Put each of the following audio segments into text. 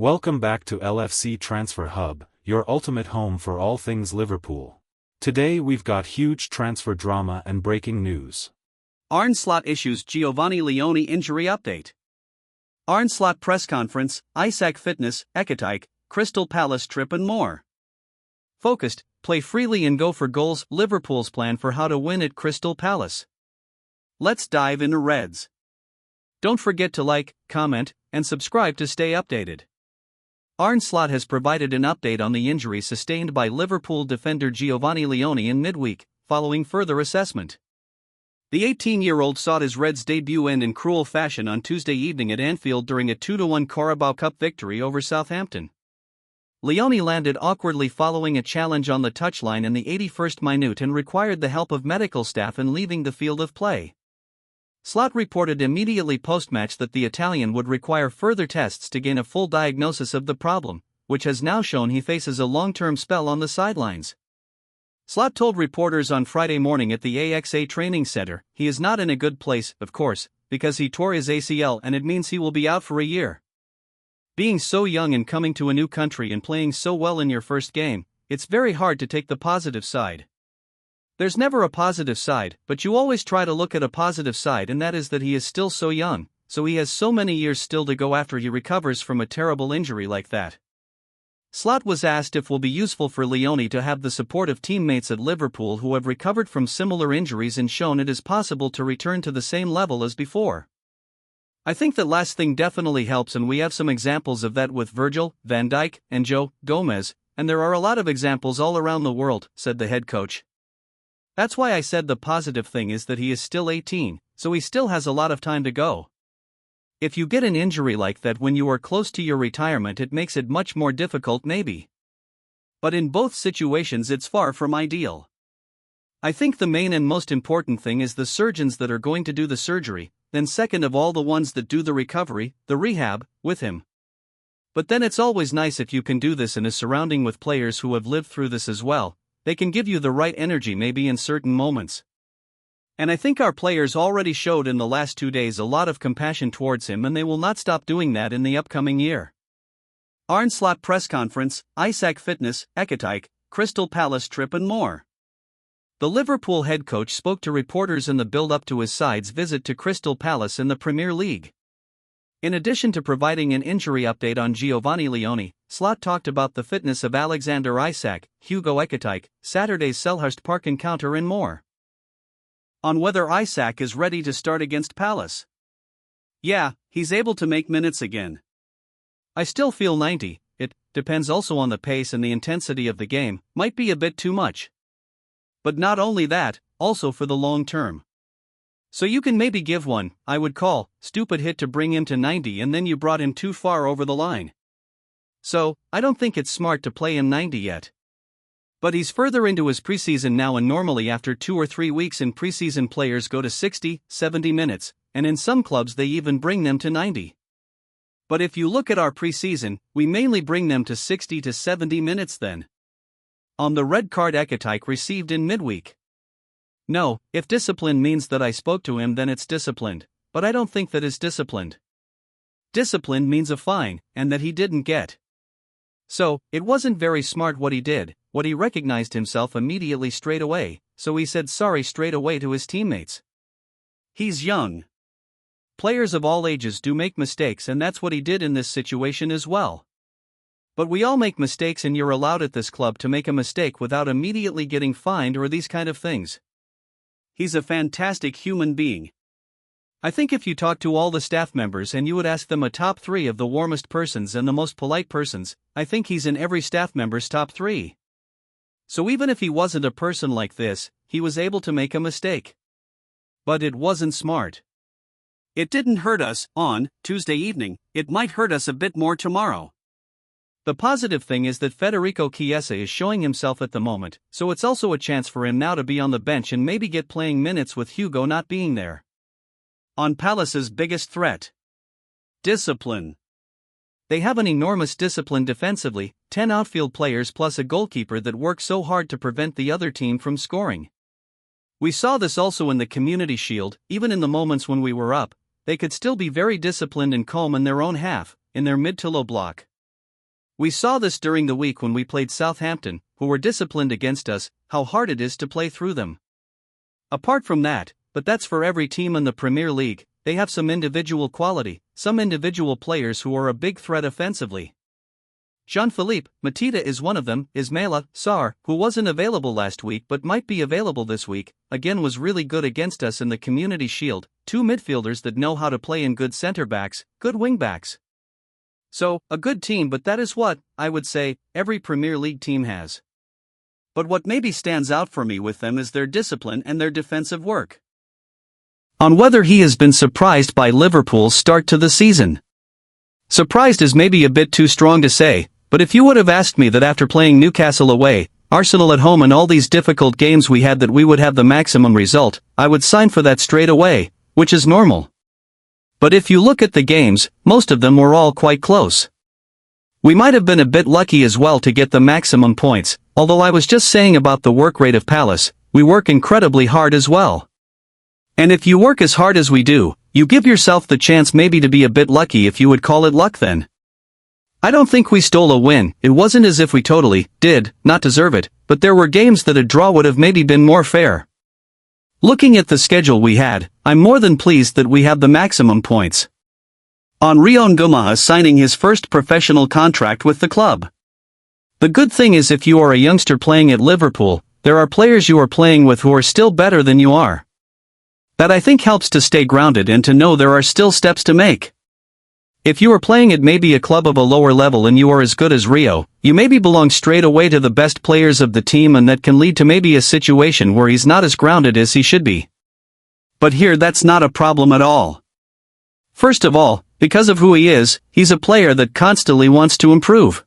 Welcome back to LFC Transfer Hub, your ultimate home for all things Liverpool. Today we've got huge transfer drama and breaking news. Arne Slot issues Giovanni Leone injury update. Arne Slot press conference, Isak fitness, Ekatike, Crystal Palace trip and more. Focused, play freely and go for goals. Liverpool's plan for how to win at Crystal Palace. Let's dive into Reds. Don't forget to like, comment, and subscribe to stay updated. Arne Slot has provided an update on the injury sustained by Liverpool defender Giovanni Leone in midweek, following further assessment. The 18-year-old saw his Reds debut end in cruel fashion on Tuesday evening at Anfield during a 2-1 Carabao Cup victory over Southampton. Leone landed awkwardly following a challenge on the touchline in the 81st minute and required the help of medical staff in leaving the field of play. Slot reported immediately post-match that the Italian would require further tests to gain a full diagnosis of the problem, which has now shown he faces a long-term spell on the sidelines. Slot told reporters on Friday morning at the AXA training center, he is not in a good place, of course, because he tore his ACL and it means he will be out for a year. Being so young and coming to a new country and playing so well in your first game, it's very hard to take the positive side. There's never a positive side, but you always try to look at a positive side, and that is that he is still so young, so he has so many years still to go after he recovers from a terrible injury like that. Slot was asked if it will be useful for Leone to have the support of teammates at Liverpool who have recovered from similar injuries and shown it is possible to return to the same level as before. I think that last thing definitely helps, and we have some examples of that with Virgil, Van Dijk, and Joe Gomez, and there are a lot of examples all around the world, said the head coach. That's why I said the positive thing is that he is still 18, so he still has a lot of time to go. If you get an injury like that when you are close to your retirement, it makes it much more difficult maybe. But in both situations it's far from ideal. I think the main and most important thing is the surgeons that are going to do the surgery, then second of all the ones that do the recovery, the rehab, with him. But then it's always nice if you can do this in a surrounding with players who have lived through this as well. They can give you the right energy maybe in certain moments. And I think our players already showed in the last 2 days a lot of compassion towards him, and they will not stop doing that in the upcoming year. Arne Slot press conference, Isak fitness, Ekatike, Crystal Palace trip and more. The Liverpool head coach spoke to reporters in the build-up to his side's visit to Crystal Palace in the Premier League. In addition to providing an injury update on Giovanni Leone, Slot talked about the fitness of Alexander Isak, Hugo Ekatike, Saturday's Selhurst Park encounter and more. On whether Isak is ready to start against Palace. Yeah, he's able to make minutes again. I still feel 90, it depends also on the pace and the intensity of the game, might be a bit too much. But not only that, also for the long term. So you can maybe give one, I would call, stupid hit to bring him to 90 and then you brought him too far over the line. So, I don't think it's smart to play him 90 yet. But he's further into his preseason now, and normally after 2 or 3 weeks in preseason players go to 60, 70 minutes, and in some clubs they even bring them to 90. But if you look at our preseason, we mainly bring them to 60 to 70 minutes then. On the red card Ekatike received in midweek. No, if discipline means that I spoke to him then it's disciplined, but I don't think that is disciplined. Discipline means a fine, and that he didn't get. So, it wasn't very smart what he did. What he recognized himself immediately straight away, so he said sorry straight away to his teammates. He's young. Players of all ages do make mistakes, and that's what he did in this situation as well. But we all make mistakes, and you're allowed at this club to make a mistake without immediately getting fined or these kind of things. He's a fantastic human being. I think if you talk to all the staff members and you would ask them a top 3 of the warmest persons and the most polite persons, I think he's in every staff member's top 3. So even if he wasn't a person like this, he was able to make a mistake. But it wasn't smart. It didn't hurt us on Tuesday evening, it might hurt us a bit more tomorrow. The positive thing is that Federico Chiesa is showing himself at the moment, so it's also a chance for him now to be on the bench and maybe get playing minutes with Hugo not being there. On Palace's biggest threat. Discipline. They have an enormous discipline defensively, 10 outfield players plus a goalkeeper that work so hard to prevent the other team from scoring. We saw this also in the Community Shield, even in the moments when we were up, they could still be very disciplined and calm in their own half, in their mid to low block. We saw this during the week when we played Southampton, who were disciplined against us, how hard it is to play through them. Apart from that, but that's for every team in the Premier League, they have some individual quality, some individual players who are a big threat offensively. Jean-Philippe Mateta is one of them. Ismaila Sarr, who wasn't available last week but might be available this week, again was really good against us in the Community Shield, two midfielders that know how to play in good centre-backs, good wing-backs. So, a good team, but that is what, I would say, every Premier League team has. But what maybe stands out for me with them is their discipline and their defensive work. On whether he has been surprised by Liverpool's start to the season. Surprised is maybe a bit too strong to say, but if you would have asked me that after playing Newcastle away, Arsenal at home and all these difficult games we had that we would have the maximum result, I would sign for that straight away, which is normal. But if you look at the games, most of them were all quite close. We might have been a bit lucky as well to get the maximum points, although I was just saying about the work rate of Palace, we work incredibly hard as well. And if you work as hard as we do, you give yourself the chance maybe to be a bit lucky if you would call it luck then. I don't think we stole a win. It wasn't as if we totally did not deserve it, but there were games that a draw would have maybe been more fair. Looking at the schedule we had, I'm more than pleased that we have the maximum points. Henry Nguema signing his first professional contract with the club. The good thing is if you are a youngster playing at Liverpool, there are players you are playing with who are still better than you are. That I think helps to stay grounded and to know there are still steps to make. If you are playing at maybe a club of a lower level and you are as good as Rio, you maybe belong straight away to the best players of the team, and that can lead to maybe a situation where he's not as grounded as he should be. But here that's not a problem at all. First of all, because of who he is, he's a player that constantly wants to improve.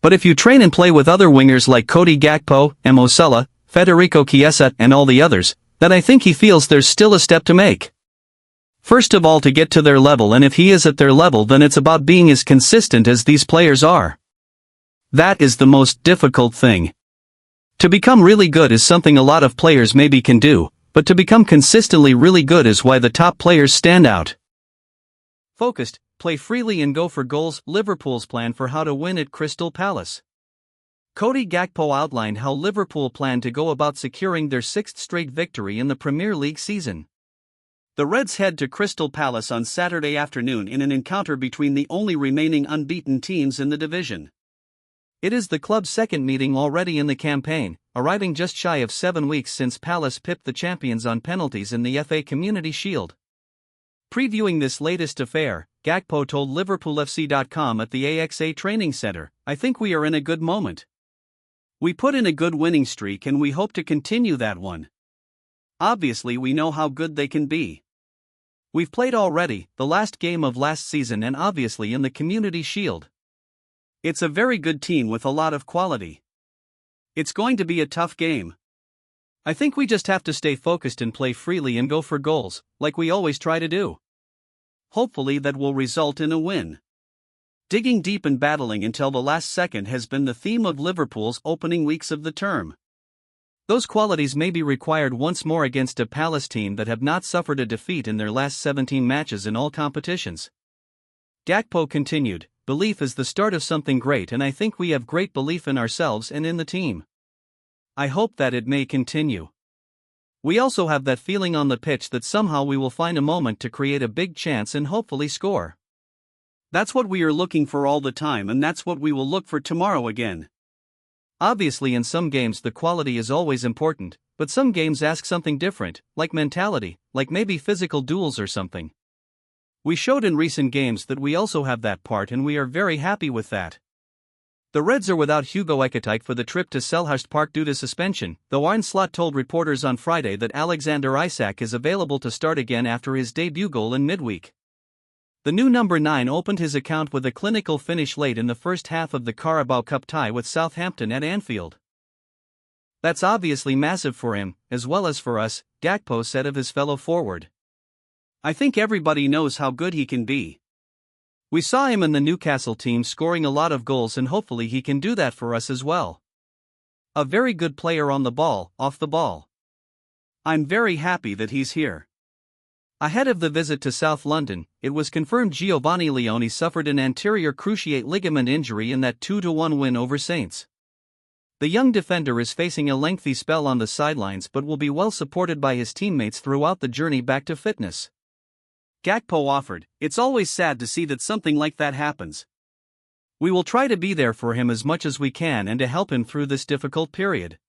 But if you train and play with other wingers like Cody Gakpo, Mo Salah, Federico Chiesa and all the others, then I think he feels there's still a step to make. First of all, to get to their level, and if he is at their level, then it's about being as consistent as these players are. That is the most difficult thing. To become really good is something a lot of players maybe can do, but to become consistently really good is why the top players stand out. Focused, play freely and go for goals. Liverpool's plan for how to win at Crystal Palace. Cody Gakpo outlined how Liverpool plan to go about securing their sixth straight victory in the Premier League season. The Reds head to Crystal Palace on Saturday afternoon in an encounter between the only remaining unbeaten teams in the division. It is the club's second meeting already in the campaign, arriving just shy of 7 weeks since Palace pipped the champions on penalties in the FA Community Shield. Previewing this latest affair, Gakpo told Liverpool'S.com at the AXA training center, "I think we are in a good moment. We put in a good winning streak and we hope to continue that one. Obviously we know how good they can be. We've played already, the last game of last season and obviously in the Community Shield. It's a very good team with a lot of quality. It's going to be a tough game. I think we just have to stay focused and play freely and go for goals, like we always try to do. Hopefully that will result in a win." Digging deep and battling until the last second has been the theme of Liverpool's opening weeks of the term. Those qualities may be required once more against a Palace team that have not suffered a defeat in their last 17 matches in all competitions. Gakpo continued, "Belief is the start of something great, and I think we have great belief in ourselves and in the team. I hope that it may continue. We also have that feeling on the pitch that somehow we will find a moment to create a big chance and hopefully score. That's what we are looking for all the time, and that's what we will look for tomorrow again. Obviously in some games the quality is always important, but some games ask something different, like mentality, like maybe physical duels or something. We showed in recent games that we also have that part, and we are very happy with that." The Reds are without Hugo Ekitike for the trip to Selhurst Park due to suspension, though Arne Slot told reporters on Friday that Alexander Isak is available to start again after his debut goal in midweek. The new number 9 opened his account with a clinical finish late in the first half of the Carabao Cup tie with Southampton at Anfield. "That's obviously massive for him, as well as for us," Gakpo said of his fellow forward. "I think everybody knows how good he can be. We saw him in the Newcastle team scoring a lot of goals, and hopefully he can do that for us as well. A very good player on the ball, off the ball. I'm very happy that he's here. Ahead of the visit to South London, it was confirmed Giovanni Leone suffered an anterior cruciate ligament injury in that 2-1 win over Saints. The young defender is facing a lengthy spell on the sidelines but will be well supported by his teammates throughout the journey back to fitness. Gakpo offered, "It's always sad to see that something like that happens. We will try to be there for him as much as we can and to help him through this difficult period.